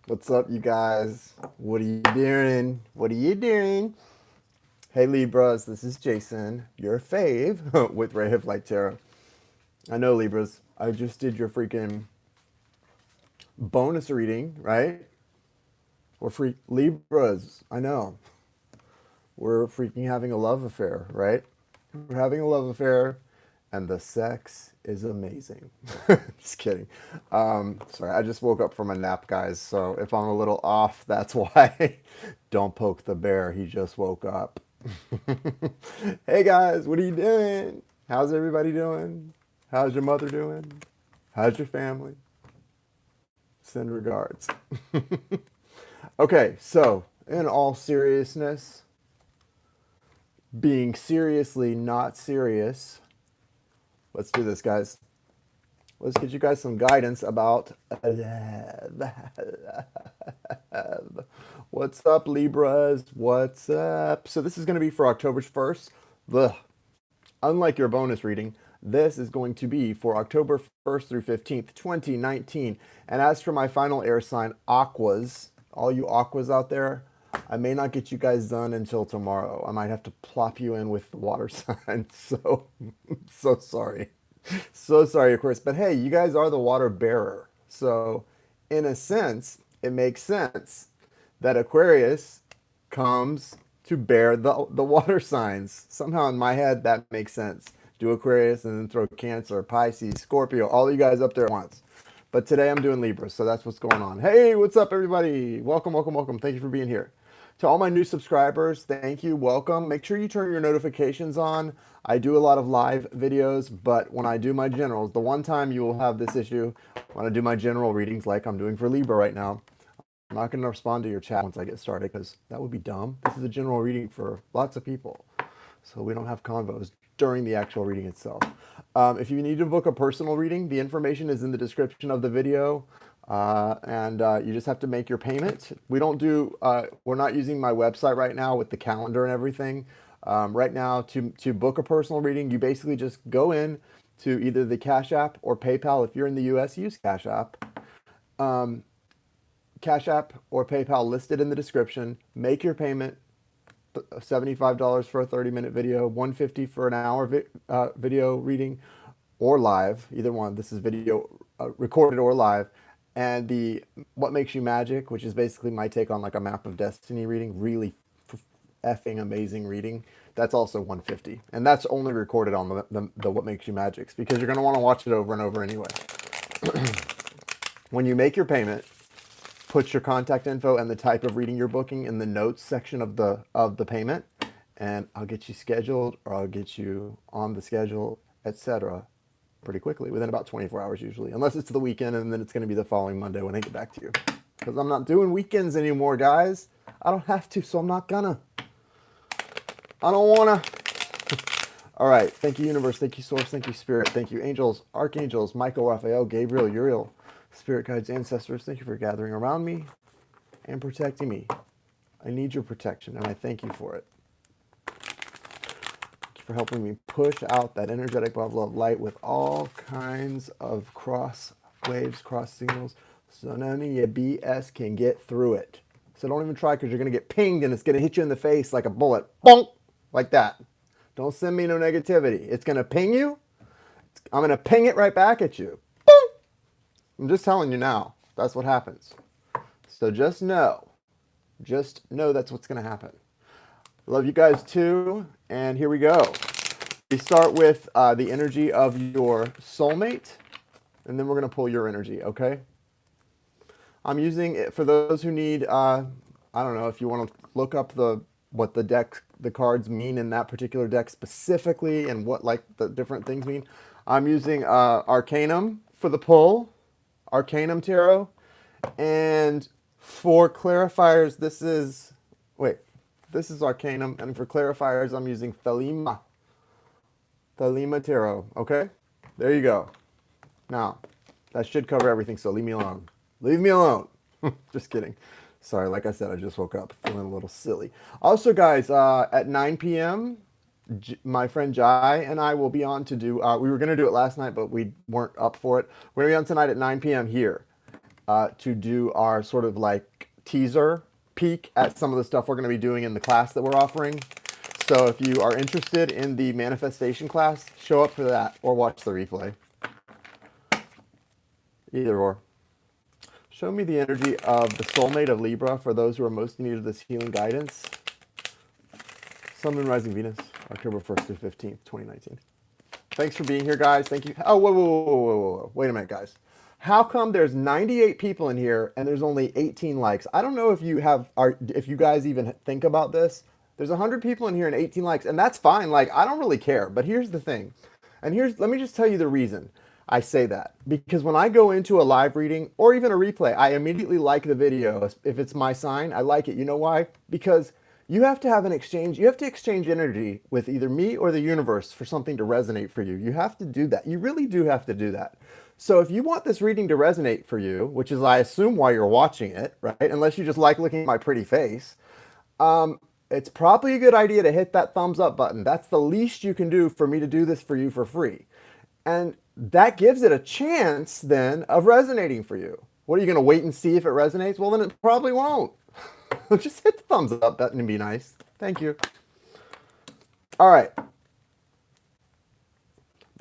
What's up, you guys? What are you doing? What are you doing? Hey, Libras, this is Jason, your fave with Ray of Light Tarot. I know, Libras, I just did your freaking bonus reading, right? We're free Libras. I know. We're freaking having a love affair, right? We're having a love affair, and the sex is amazing. Just kidding. Sorry, I just woke up from a nap, guys. So if I'm a little off, that's why. Don't poke the bear. He just woke up. Hey, guys, what are you doing? How's everybody doing? How's your mother doing? How's your family? Send regards. Okay, so in all seriousness, being seriously not serious, let's do this, guys. Let's get you guys some guidance about what's up, Libras. What's up? So this is going to be for October 1st. Ugh. Unlike your bonus reading, this is going to be for October 1st through 15th, 2019. And as for my final air sign, Aquas, all you Aquas out there, I may not get you guys done until tomorrow. I might have to plop you in with the water sign. So sorry. So sorry, of course. But hey, you guys are the water bearer. So, in a sense, it makes sense that Aquarius comes to bear the water signs. Somehow in my head, that makes sense. Do Aquarius and then throw Cancer, Pisces, Scorpio, all you guys up there at once. But today I'm doing Libra, so that's what's going on. Hey, what's up, everybody? Welcome, welcome, welcome. Thank you for being here. To all my new subscribers, thank you. Welcome. Make sure you turn your notifications on. I do a lot of live videos, but when I do my generals, the one time you will have this issue when I do my general readings like I'm doing for Libra right now, I'm not going to respond to your chat once I get started because that would be dumb. This is a general reading for lots of people, so we don't have convos during the actual reading itself. If you need to book a personal reading, the information is in the description of the video. And you just have to make your payment. We're not using my website right now with the calendar and everything. Right now, to book a personal reading, you basically just go in to either the Cash App or PayPal. If you're in the US, use Cash App. Um, Cash App or PayPal listed in the description. Make your payment. $75 for a 30-minute video, $150 for an hour video reading, or live, either one. This is video recorded or live. And the What Makes You Magic, which is basically my take on like a Map of Destiny reading, really effing amazing reading. That's also 150, and that's only recorded on the What Makes You Magics because you're going to want to watch it over and over anyway. When you make your payment, put your contact info and the type of reading you're booking in the notes section of the payment, and I'll get you scheduled or I'll get you on the schedule, etc. pretty quickly, within about 24 hours usually, unless it's the weekend, and then it's going to be the following Monday when I get back to you. Because I'm not doing weekends anymore, guys. I don't have to, so I'm not gonna. I don't wanna. All right. Thank you, universe. Thank you, source. Thank you, spirit. Thank you, angels, archangels, Michael, Raphael, Gabriel, Uriel, spirit guides, ancestors. Thank you for gathering around me and protecting me. I need your protection, and I thank you for it. Thank you for helping me push out that energetic bubble of light with all kinds of cross waves, cross signals, so none of your BS can get through it. So don't even try, because you're going to get pinged and it's going to hit you in the face like a bullet. Bonk! Like that. Don't send me no negativity. It's going to ping you. I'm going to ping it right back at you. Boom! I'm just telling you now. That's what happens. So just know. Just know that's what's going to happen. Love you guys too. And here we go. We start with the energy of your soulmate. And then we're going to pull your energy, okay? I'm using it for those who need, I don't know, if you want to look up what the cards mean in that particular deck specifically and what like the different things mean. I'm using Arcanum for the pull, Arcanum Tarot. And for clarifiers, this is Arcanum. And for clarifiers, I'm using Thelema Tarot, okay? There you go. Now, that should cover everything, so leave me alone. Leave me alone. Just kidding. Sorry, like I said, I just woke up feeling a little silly. Also, guys, at 9 p.m., my friend Jai and I will be on to do, we were going to do it last night, but we weren't up for it. We're going to be on tonight at 9 p.m. here. to do our sort of like teaser peek at some of the stuff we're going to be doing in the class that we're offering. So if you are interested in the manifestation class, show up for that or watch the replay. Either or. Show me the energy of the soulmate of Libra for those who are most in need of this healing guidance. Sun, Moon, Rising, Venus, October 1st through 15th, 2019. Thanks for being here, guys. Thank you. Oh, whoa. Wait a minute, guys. How come there's 98 people in here and there's only 18 likes? I don't know if if you guys even think about this. There's 100 people in here and 18 likes, and that's fine. Like, I don't really care. But here's the thing. Let me just tell you the reason I say that. Because when I go into a live reading or even a replay, I immediately like the video. If it's my sign, I like it. You know why? Because you have to have an exchange. You have to exchange energy with either me or the universe for something to resonate for you. You have to do that. You really do have to do that. So if you want this reading to resonate for you, which is, I assume, why you're watching it, right? Unless you just like looking at my pretty face, it's probably a good idea to hit that thumbs up button. That's the least you can do for me to do this for you for free. And that gives it a chance then of resonating for you. What are you going to wait and see if it resonates? Well, then it probably won't. Just hit the thumbs up button and be nice. Thank you. All right.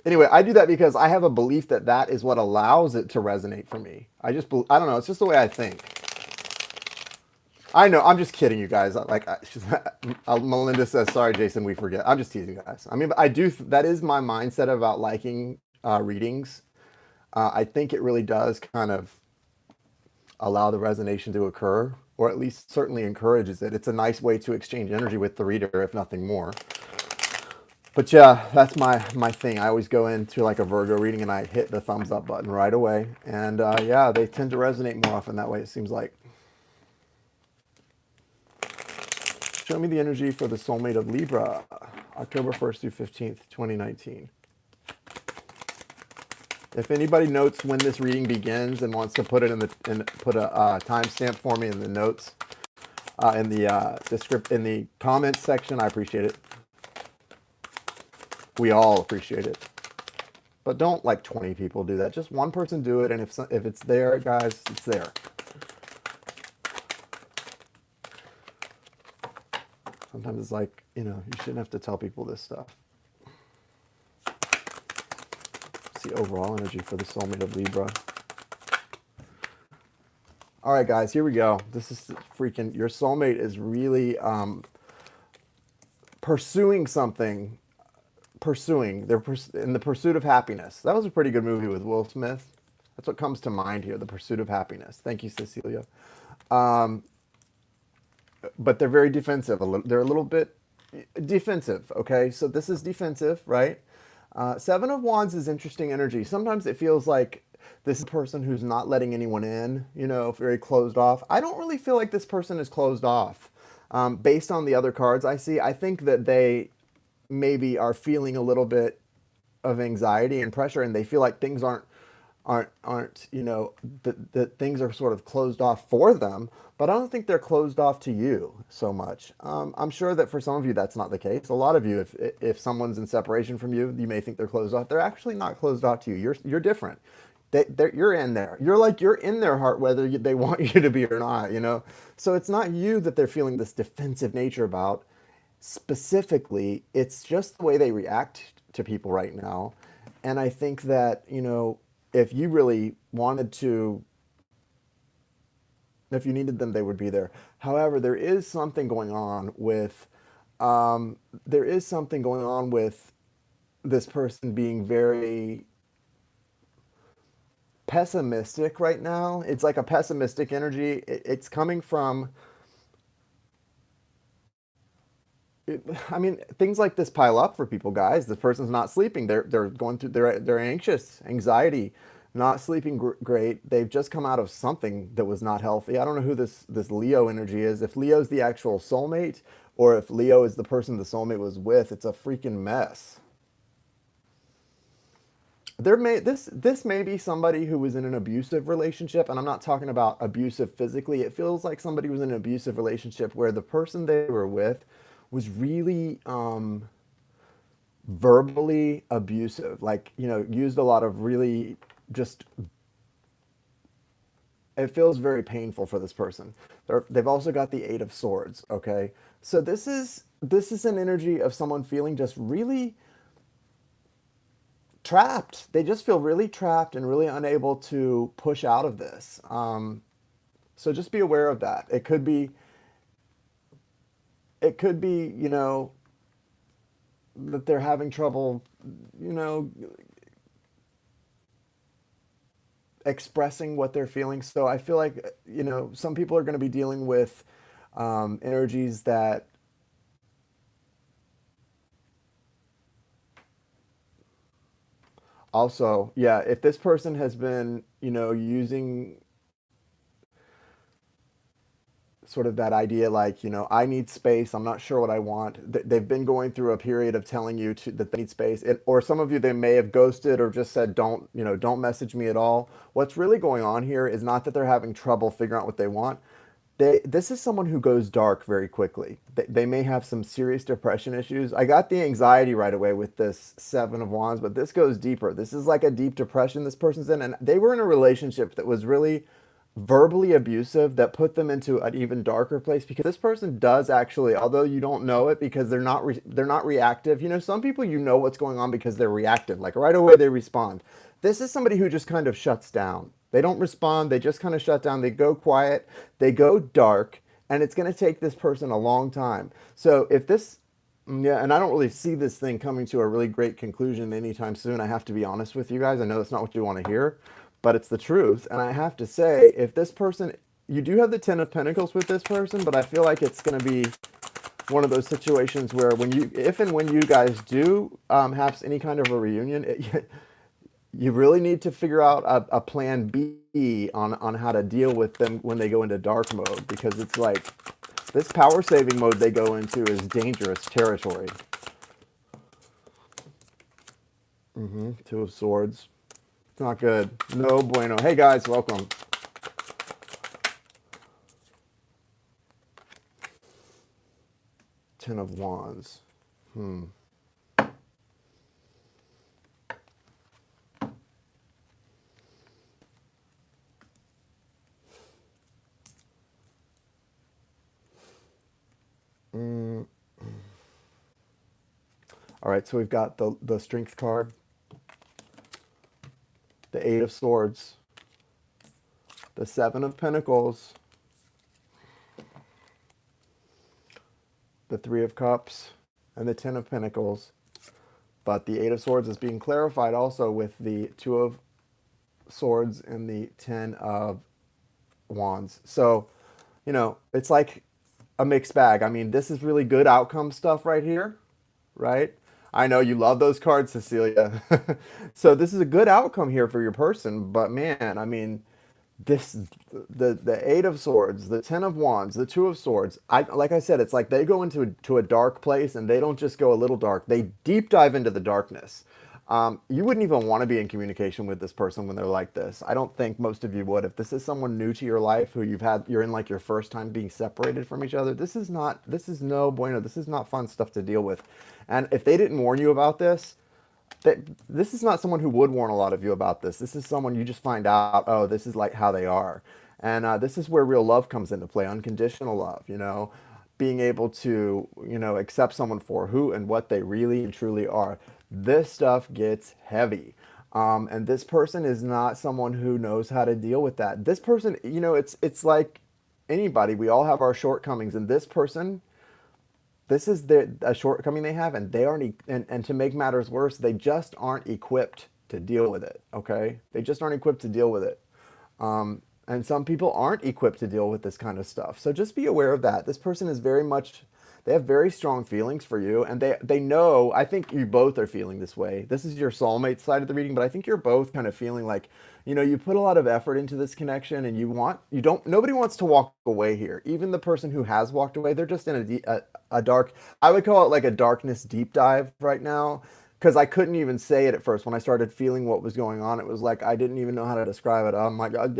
Anyway, I do that because I have a belief that that is what allows it to resonate for me. I don't know. It's just the way I think. I know. I'm just kidding, you guys. Melinda says, sorry, Jason, we forget. I'm just teasing, guys. I mean, I do. That is my mindset about liking readings. I think it really does kind of allow the resonation to occur, or at least certainly encourages it. It's a nice way to exchange energy with the reader, if nothing more. But yeah, that's my thing. I always go into like a Virgo reading and I hit the thumbs up button right away. And yeah, they tend to resonate more often that way, it seems like. Show me the energy for the soulmate of Libra, October 1st through 15th, 2019. If anybody notes when this reading begins and wants to put it put a timestamp for me in the notes, in the comments section, I appreciate it. We all appreciate it. But don't like 20 people do that. Just one person do it, and if it's there, guys, it's there. Sometimes it's like, you shouldn't have to tell people this stuff. Let's see overall energy for the soulmate of Libra. All right, guys, here we go. This is freaking, your soulmate is really pursuing something. They're in the pursuit of happiness. That was a pretty good movie with Will Smith. That's what comes to mind here, the pursuit of happiness. Thank you, Cecilia. But they're very defensive. They're a little bit defensive, okay? So this is defensive, right? Seven of Wands is interesting energy. Sometimes it feels like this is a person who's not letting anyone in, very closed off. I don't really feel like this person is closed off. Based on the other cards I see, I think that they maybe are feeling a little bit of anxiety and pressure, and they feel like things aren't that things are sort of closed off for them, but I don't think they're closed off to you so much. I'm sure that for some of you that's not the case. A lot of you, if someone's in separation from you, you may think they're closed off. They're actually not closed off to you. You're different. You're in there. You're in their heart, whether they want you to be or not. So it's not you that they're feeling this defensive nature about. Specifically, it's just the way they react to people right now. And I think that, if you really wanted to, if you needed them, they would be there. However, there is something going on with this person being very pessimistic right now. It's like a pessimistic energy. It's coming from, things like this pile up for people, guys. This person's not sleeping. They're going through. They're anxious, anxiety, not sleeping great. They've just come out of something that was not healthy. I don't know who this Leo energy is. If Leo's the actual soulmate, or if Leo is the person the soulmate was with, it's a freaking mess. This may be somebody who was in an abusive relationship, and I'm not talking about abusive physically. It feels like somebody was in an abusive relationship where the person they were with was really verbally abusive, like, used a lot of really just it feels very painful for this person. They've also got the Eight of Swords. Okay, so this is an energy of someone feeling just really trapped. They just feel really trapped and really unable to push out of this. So just be aware of that. It could be, that they're having trouble, you know, expressing what they're feeling. So I feel like, some people are going to be dealing with energies that also, yeah, if this person has been, using sort of that idea like, I need space, I'm not sure what I want. They've been going through a period of telling you that they need space. Or some of you, they may have ghosted or just said, don't message me at all. What's really going on here is not that they're having trouble figuring out what they want. This is someone who goes dark very quickly. They may have some serious depression issues. I got the anxiety right away with this Seven of Wands, but this goes deeper. This is like a deep depression this person's in, and they were in a relationship that was really verbally abusive that put them into an even darker place because this person does actually, although you don't know it because they're not reactive. Some people, what's going on because they're reactive, like right away they respond. This is somebody who just kind of shuts down. They don't respond, they just kind of shut down. They go quiet, they go dark, and it's going to take this person a long time. So if this yeah, and I don't really see this thing coming to a really great conclusion anytime soon. I have to be honest with you guys. I know that's not what you want to hear, but it's the truth. And I have to say, if this person, you do have the Ten of Pentacles with this person, but I feel like it's going to be one of those situations where if and when you guys do have any kind of a reunion, you really need to figure out a plan B on how to deal with them when they go into dark mode, because it's like this power saving mode they go into is dangerous territory. Two of Swords. It's not good. No bueno. Hey guys, welcome. Ten of Wands. All right, so we've got the Strength card, the Eight of Swords, the Seven of Pentacles, the Three of Cups, and the Ten of Pentacles. But the Eight of Swords is being clarified also with the Two of Swords and the Ten of Wands. So, it's like a mixed bag. I mean, this is really good outcome stuff right here, right? I know you love those cards, Cecilia. So this is a good outcome here for your person, but man, I mean, this the Eight of Swords, the Ten of Wands, the Two of Swords. Like I said, it's like they go into a dark place, and they don't just go a little dark. They deep dive into the darkness. You wouldn't even want to be in communication with this person when they're like this. I don't think most of you would. If this is someone new to your life who you're in like your first time being separated from each other, this is no bueno. This is not fun stuff to deal with. And if they didn't warn you about this, this is not someone who would warn a lot of you about this. This is someone you just find out, oh, this is like how they are. And this is where real love comes into play, unconditional love, being able to, accept someone for who and what they really and truly are. This stuff gets heavy. And this person is not someone who knows how to deal with that. This person, it's like anybody. We all have our shortcomings, and this person, this is a shortcoming they have, and they aren't. And to make matters worse, they just aren't equipped to deal with it. Okay, they just aren't equipped to deal with it. And some people aren't equipped to deal with this kind of stuff. So just be aware of that. This person is very much, they have very strong feelings for you, and they know, I think you both are feeling this way. This is your soulmate side of the reading, but I think you're both kind of feeling like, you put a lot of effort into this connection, and nobody wants to walk away here. Even the person who has walked away, they're just in a dark, I would call it like a darkness deep dive right now. Because I couldn't even say it at first. When I started feeling what was going on, it was like I didn't even know how to describe it. Oh my God.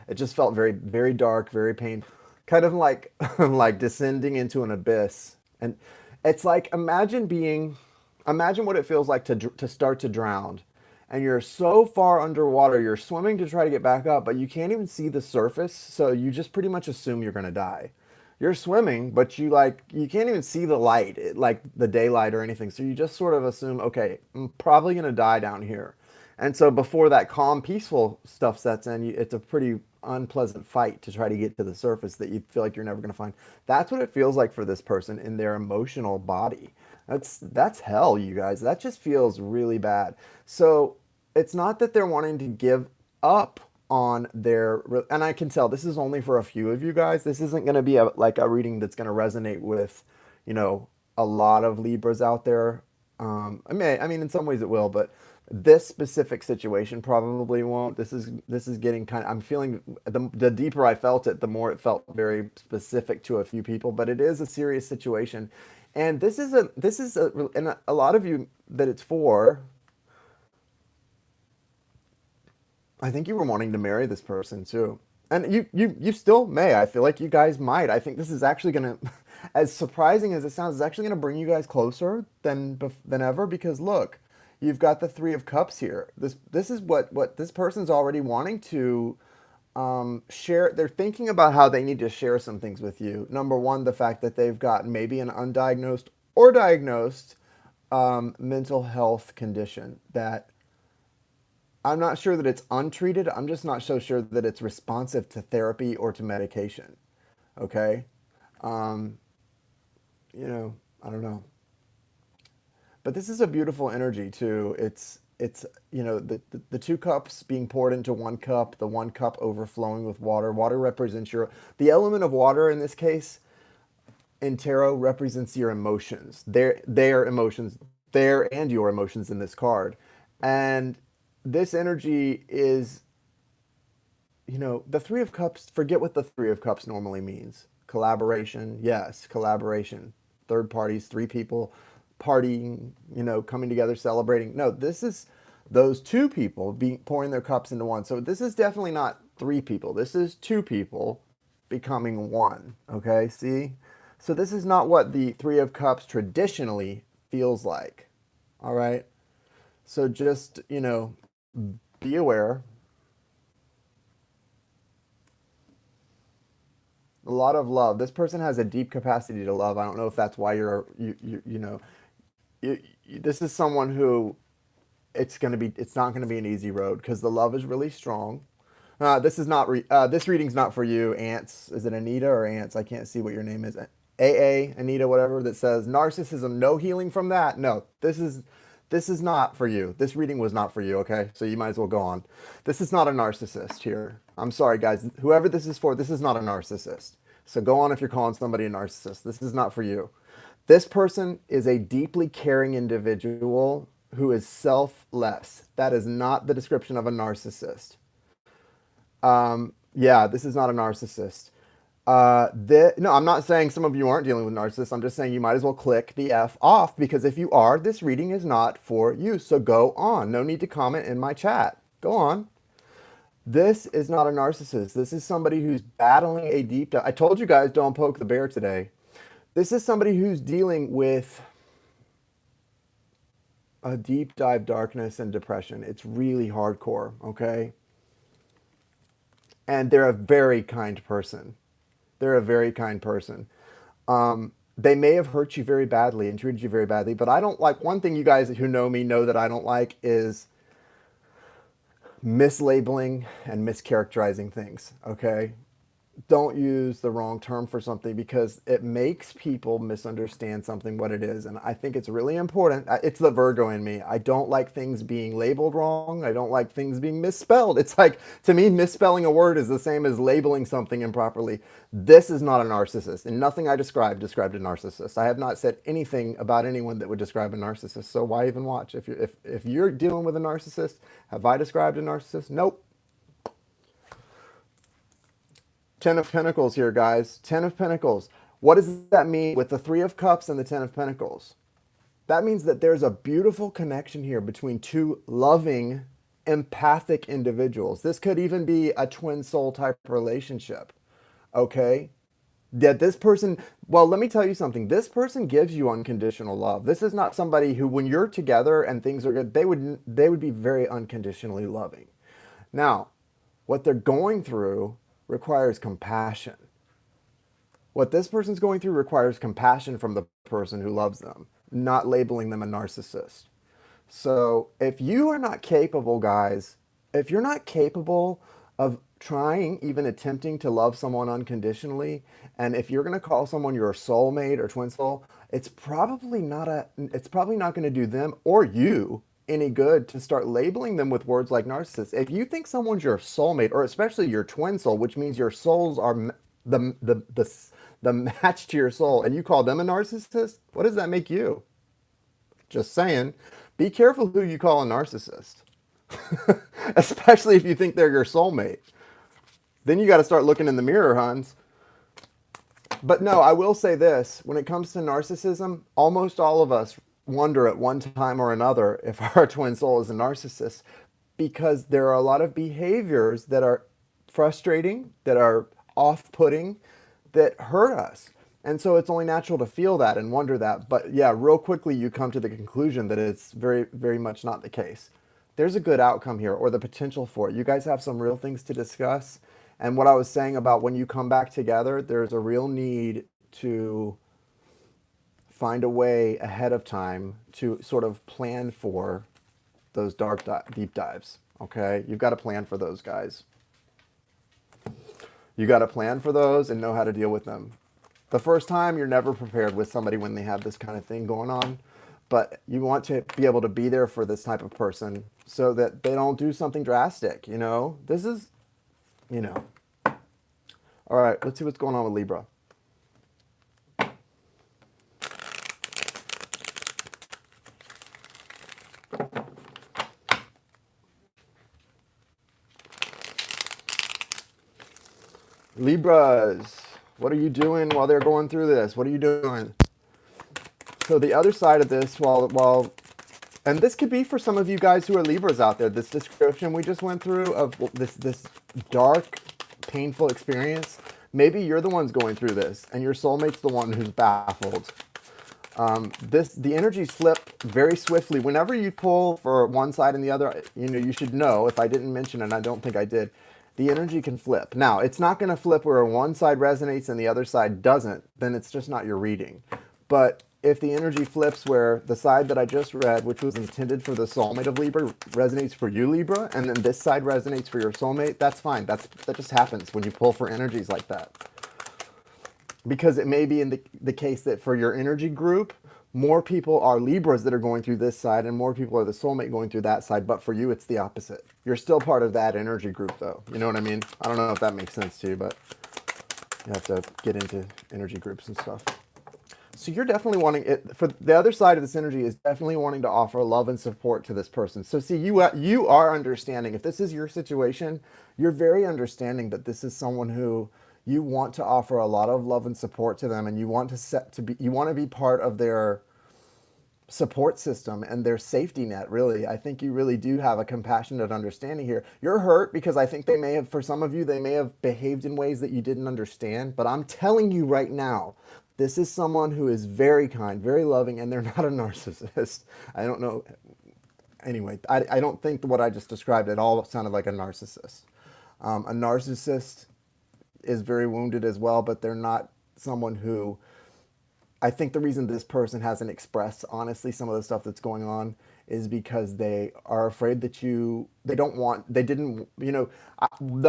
It just felt very, very dark, very painful. Kind of like like descending into an abyss. And it's like imagine what it feels like to start to drown. and you're so far underwater, you're swimming to try to get back up, but you can't even see the surface, so you just pretty much assume you're going to die. You're swimming, but you can't even see the light, like the daylight or anything. So you just sort of assume, okay, I'm probably going to die down here. And so before that calm, peaceful stuff sets in, it's a pretty unpleasant fight to try to get to the surface that you feel like you're never going to find. That's what it feels like for this person in their emotional body. That's hell, you guys. That just feels really bad. So it's not that they're wanting to give up on their, and I can tell this is only for a few of you guys. This isn't going to be like a reading that's going to resonate with, you know, a lot of Libras out there. I mean, in some ways it will, but this specific situation probably won't. This is getting kind of. I'm feeling the deeper I felt it, the more it felt very specific to a few people. But it is a serious situation, and and a lot of you that it's for. I think you were wanting to marry this person too. And you still may. I feel like you guys might. I think this is actually going to, as surprising as it sounds, it's actually going to bring you guys closer than ever because look, you've got the 3 of Cups here. This is what this person's already wanting to share. They're thinking about how they need to share some things with you. Number one, the fact that they've got maybe an undiagnosed or diagnosed mental health condition that I'm not sure that it's untreated. I'm just not so sure that it's responsive to therapy or to medication. Okay? Um, I don't know. But this is a beautiful energy too. It's the 2 cups being poured into 1 cup, the 1 cup overflowing with water. Water represents the element of water in this case in tarot represents your emotions. Their emotions, their and your emotions in this card. And this energy is, the 3 of Cups, forget what the 3 of Cups normally means. Collaboration, yes, collaboration. Third parties, 3 people partying, coming together, celebrating. No, this is those 2 people pouring their cups into 1. So this is definitely not 3 people. This is 2 people becoming 1. Okay, see? So this is not what the 3 of Cups traditionally feels like. All right? So just, be aware. A lot of love. This person has a deep capacity to love. I don't know if that's why this is someone who it's not going to be an easy road because the love is really strong. This reading's not for you, Ants. Is it Anita or Ants? I can't see what your name is. AA, Anita, whatever, that says narcissism, no healing from that. No, this is not for you. This reading was not for you, okay? So you might as well go on. This is not a narcissist here. I'm sorry, guys. Whoever this is for, this is not a narcissist. So go on if you're calling somebody a narcissist. This is not for you. This person is a deeply caring individual who is selfless. That is not the description of a narcissist. Yeah, this is not a narcissist. No, I'm not saying some of you aren't dealing with narcissists. I'm just saying you might as well click the F off because if you are, this reading is not for you. So go on. No need to comment in my chat. Go on. This is not a narcissist. This is somebody who's battling a deep dive. I told you guys don't poke the bear today. This is somebody who's dealing with a deep dive darkness and depression. It's really hardcore, okay? And they're a very kind person. They're a very kind person. They may have hurt you very badly and treated you very badly, but I don't like, one thing you guys who know me know that I don't like is mislabeling and mischaracterizing things, okay? Don't use the wrong term for something because it makes people misunderstand something what it is. And I think it's really important. It's the Virgo in me. I don't like things being labeled wrong. I don't like things being misspelled. It's like, to me, misspelling a word is the same as labeling something improperly. This is not a narcissist. And nothing I described a narcissist. I have not said anything about anyone that would describe a narcissist. So why even watch? If you're dealing with a narcissist, have I described a narcissist? Nope. 10 of Pentacles here, guys. 10 of Pentacles. What does that mean with the 3 of Cups and the 10 of Pentacles? That means that there's a beautiful connection here between 2 loving, empathic individuals. This could even be a twin soul type relationship. Okay? That this person, well, let me tell you something. This person gives you unconditional love. This is not somebody who, when you're together and things are good, they would be very unconditionally loving. Now, what they're going through requires compassion. What this person's going through requires compassion from the person who loves them, not labeling them a narcissist. So if you are not capable, guys, if you're not capable of trying, even attempting to love someone unconditionally, and if you're going to call someone your soulmate or twin soul, it's probably not going to do them or you any good to start labeling them with words like narcissist. If you think someone's your soulmate, or especially your twin soul, which means your souls are the match to your soul, and you call them a narcissist, what does that make you? Just saying. Be careful who you call a narcissist, especially if you think they're your soulmate. Then you got to start looking in the mirror, Hans. But no, I will say this. When it comes to narcissism, almost all of us wonder at one time or another if our twin soul is a narcissist, because there are a lot of behaviors that are frustrating, that are off putting, that hurt us. And so it's only natural to feel that and wonder that. But yeah, real quickly, you come to the conclusion that it's very, very much not the case. There's a good outcome here, or the potential for it. You guys have some real things to discuss. And what I was saying about when you come back together, there's a real need to find a way ahead of time to sort of plan for those deep dives. Okay? You've got to plan for those, guys. You got to plan for those and know how to deal with them. The first time, you're never prepared with somebody when they have this kind of thing going on, but you want to be able to be there for this type of person so that they don't do something drastic, you know? This is, you know. All right, let's see what's going on with Libra. Libras, what are you doing while they're going through this? What are you doing? So the other side of this, and this could be for some of you guys who are Libras out there, this description we just went through of this dark, painful experience, maybe you're the ones going through this, and your soulmate's the one who's baffled. The energies flip very swiftly. Whenever you pull for one side and the other, you should know, if I didn't mention it, and I don't think I did, the energy can flip. Now, it's not going to flip where one side resonates and the other side doesn't, then it's just not your reading. But if the energy flips where the side that I just read, which was intended for the soulmate of Libra, resonates for you, Libra, and then this side resonates for your soulmate, that's fine. That just happens when you pull for energies like that. Because it may be in the case that for your energy group, more people are Libras that are going through this side and more people are the soulmate going through that side. But for you, it's the opposite. You're still part of that energy group, though. You know what I mean? I don't know if that makes sense to you, but you have to get into energy groups and stuff. So you're definitely wanting it. For the other side of this energy is definitely wanting to offer love and support to this person. So see, you are understanding. If this is your situation, you're very understanding that this is someone who you want to offer a lot of love and support to them, and you want to be part of their support system and their safety net. Really, I think you really do have a compassionate understanding here. You're hurt because I think for some of you, they may have behaved in ways that you didn't understand. But I'm telling you right now, this is someone who is very kind, very loving, and they're not a narcissist. I don't know. Anyway, I don't think what I just described at all sounded like a narcissist. A narcissist is very wounded as well, but they're not someone who, I think the reason this person hasn't expressed honestly some of the stuff that's going on is because they are afraid that the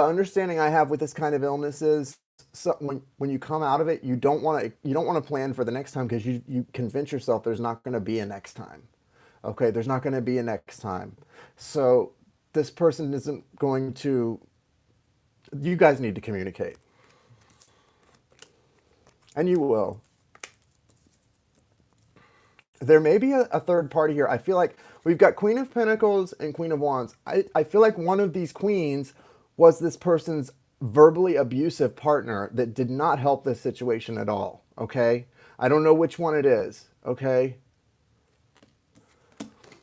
understanding I have with this kind of illness is, so when you come out of it, you don't want to plan for the next time, because you convince yourself there's not going to be a next time. Okay, there's not going to be a next time. So this person isn't going to, you guys need to communicate. And you will. There may be a third party here. I feel like we've got Queen of Pentacles and Queen of Wands. I feel like one of these queens was this person's verbally abusive partner that did not help this situation at all. Okay? I don't know which one it is. Okay?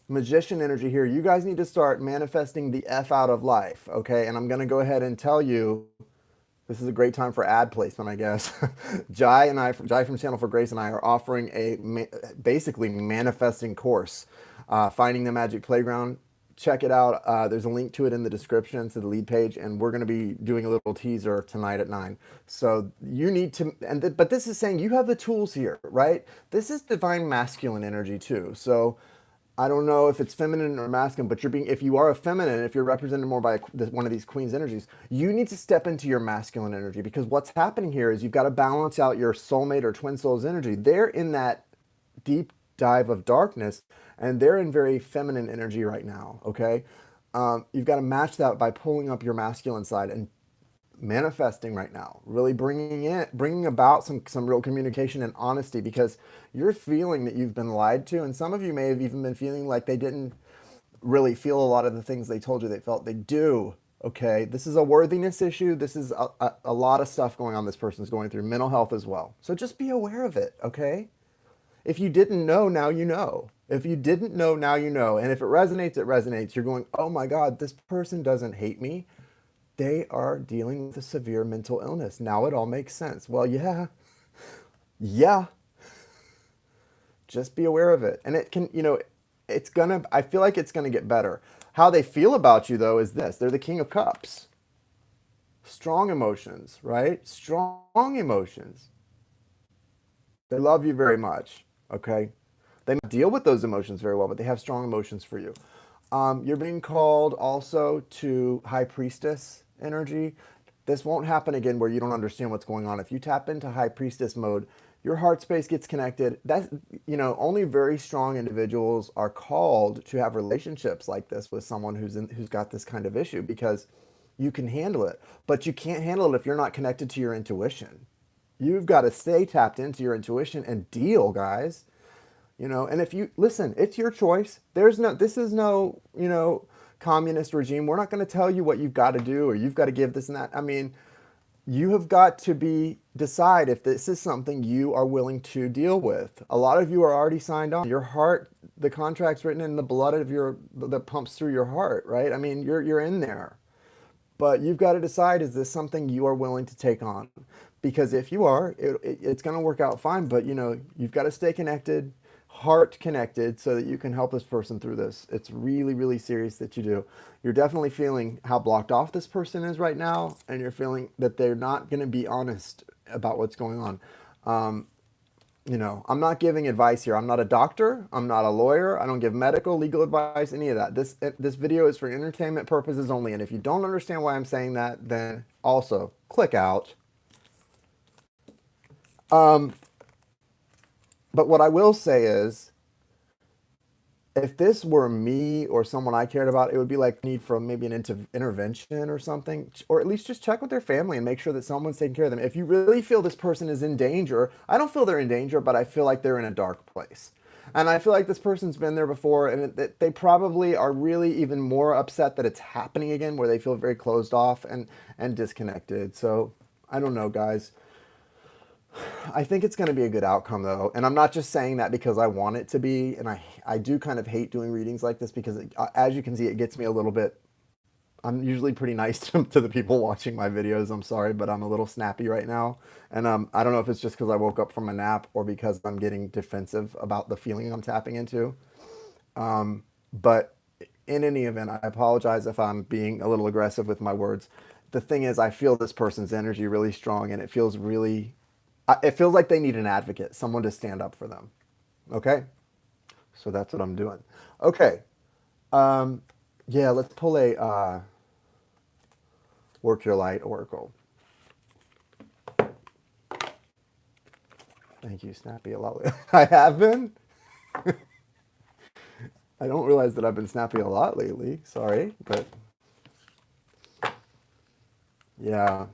Magician energy here. You guys need to start manifesting the F out of life. Okay? And I'm going to go ahead and tell you This is a great time for ad placement, I guess. Jai from Channel for Grace and I are offering a basically manifesting course, Finding the Magic Playground. Check it out. There's a link to it in the description to the lead page, and we're going to be doing a little teaser tonight at 9. So you need to, but this is saying you have the tools here, right? This is divine masculine energy too. So I don't know if it's feminine or masculine, but if you are a feminine, if you're represented more by one of these queen's energies, you need to step into your masculine energy, because what's happening here is you've got to balance out your soulmate or twin souls energy. They're in that deep dive of darkness, and they're in very feminine energy right now. Okay. You've got to match that by pulling up your masculine side and manifesting right now, really bringing about some real communication and honesty, because you're feeling that you've been lied to, and some of you may have even been feeling like they didn't really feel a lot of the things they told you they felt. They do. Okay, this is a worthiness issue. This is a lot of stuff going on. This person's going through mental health as well, so just be aware of it. Okay, if you didn't know, now you know. If you didn't know, now you know. And if it resonates, it resonates. You're going, oh my God, this person doesn't hate me. They are dealing with a severe mental illness. Now it all makes sense. Well, yeah. Just be aware of it. And it can, I feel like it's gonna get better. How they feel about you though is this. They're the King of Cups. Strong emotions, right? Strong emotions. They love you very much, okay? They might deal with those emotions very well, but they have strong emotions for you. You're being called also to High Priestess energy. This won't happen again where you don't understand what's going on. If you tap into High Priestess mode, your heart space gets connected. That's, only very strong individuals are called to have relationships like this with someone who's got this kind of issue, because you can handle it. But you can't handle it if you're not connected to your intuition. You've got to stay tapped into your intuition and deal, guys. And if you listen, it's your choice. This is no, communist regime. We're not going to tell you what you've got to do or you've got to give this and that. I mean, you have got to decide if this is something you are willing to deal with. A lot of you are already signed on. Your heart, the contract's written in the blood that pumps through your heart, right? I mean, you're in there. But you've got to decide, is this something you are willing to take on? Because if you are, it's going to work out fine. But, you've got to stay connected, heart connected, so that you can help this person through this. It's really, really serious that you do. You're definitely feeling how blocked off this person is right now, and you're feeling that they're not going to be honest about what's going on. I'm not giving advice here. I'm not a doctor. I'm not a lawyer. I don't give medical, legal advice, any of that. This video is for entertainment purposes only. And if you don't understand why I'm saying that, then also click out. But what I will say is, if this were me or someone I cared about, it would be like need for maybe an intervention or something, or at least just check with their family and make sure that someone's taking care of them. If you really feel this person is in danger, I don't feel they're in danger, but I feel like they're in a dark place. And I feel like this person's been there before, and they probably are really even more upset that it's happening again, where they feel very closed off and disconnected. So I don't know, guys. I think it's going to be a good outcome, though. And I'm not just saying that because I want it to be. And I do kind of hate doing readings like this because, as you can see, it gets me a little bit. I'm usually pretty nice to the people watching my videos. I'm sorry, but I'm a little snappy right now. And I don't know if it's just because I woke up from a nap or because I'm getting defensive about the feeling I'm tapping into. But in any event, I apologize if I'm being a little aggressive with my words. The thing is, I feel this person's energy really strong, and it feels like they need an advocate, someone to stand up for them. Okay? So that's what I'm doing. Okay. Yeah, let's pull a Work Your Light Oracle. Thank you, Snappy. A lot. I have been? I don't realize that I've been snappy a lot lately. Sorry, but yeah.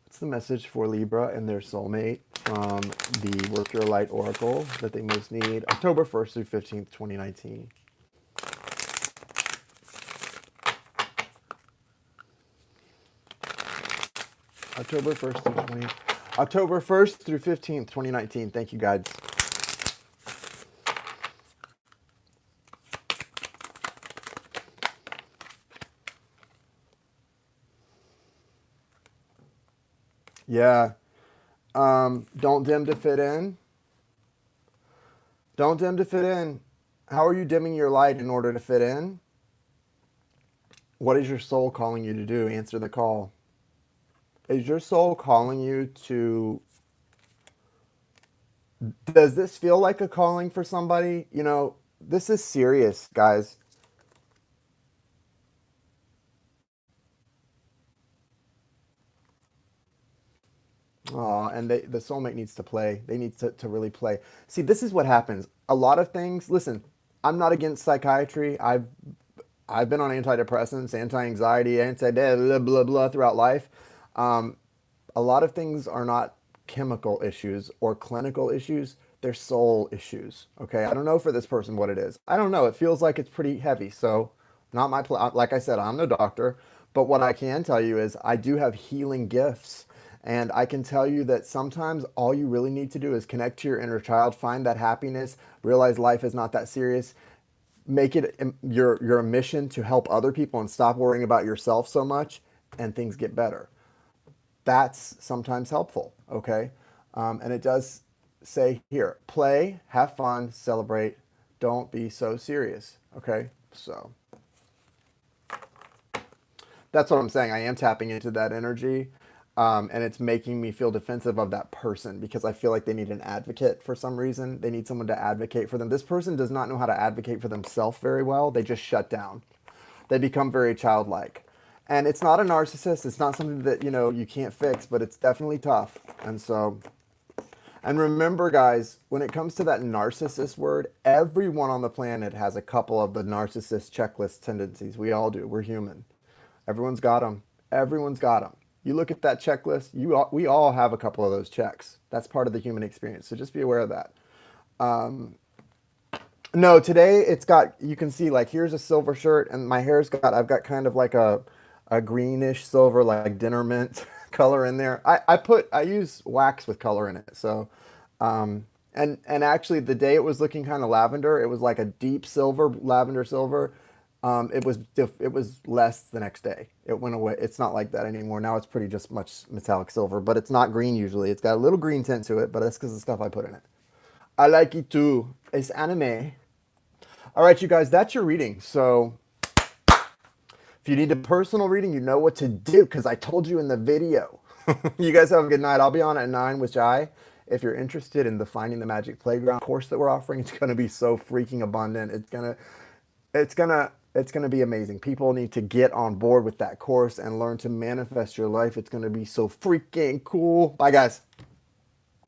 What's the message for Libra and their soulmate from the Work Your Light Oracle that they most need? October 1st through 15th, 2019. October 1st through 15th, 2019. Thank you, guys. Yeah. Don't dim to fit in. Don't dim to fit in. How are you dimming your light in order to fit in? What is your soul calling you to do? Answer the call. Is your soul calling you to, does this feel like a calling for somebody? You know, this is serious, guys. And the soulmate needs to play. They need to really play. See, this is what happens. A lot of things, listen, I'm not against psychiatry. I've been on antidepressants, anti-anxiety, anti blah blah blah throughout life. Um, a lot of things are not chemical issues or clinical issues. They're soul issues. Okay, I don't know for this person what it is. I don't know. It feels like it's pretty heavy. So, not my like I said, I'm no doctor, but what I can tell you is I do have healing gifts. And I can tell you that sometimes all you really need to do is connect to your inner child, find that happiness, realize life is not that serious, make it your mission to help other people and stop worrying about yourself so much, and things get better. That's sometimes helpful, okay? And it does say here, play, have fun, celebrate, don't be so serious, okay? So that's what I'm saying. I am tapping into that energy. And it's making me feel defensive of that person because I feel like they need an advocate for some reason. They need someone to advocate for them. This person does not know how to advocate for themselves very well. They just shut down. They become very childlike. And it's not a narcissist. It's not something that, you know, you can't fix, but it's definitely tough. And so, and remember, guys, when it comes to that narcissist word, everyone on the planet has a couple of the narcissist checklist tendencies. We all do. We're human. Everyone's got them. Everyone's got them. You look at that checklist, we all have a couple of those checks. That's part of the human experience. So just be aware of that. No, today it's got, you can see like here's a silver shirt and my hair's got, I've got kind of like a greenish silver, like dinner mint color in there. I use wax with color in it. So, and actually the day it was looking kind of lavender, it was like a deep silver, lavender silver. It was less the next day. It went away. It's not like that anymore. Now it's pretty just much metallic silver, but it's not green usually. It's got a little green tint to it, but that's because of the stuff I put in it. I like it too. It's anime. All right, you guys, that's your reading. So if you need a personal reading, you know what to do because I told you in the video. You guys have a good night. I'll be on at 9 with Jai. If you're interested in the Finding the Magic Playground course that we're offering, it's going to be so freaking abundant. It's gonna be amazing. People need to get on board with that course and learn to manifest your life. It's gonna be so freaking cool. Bye, guys.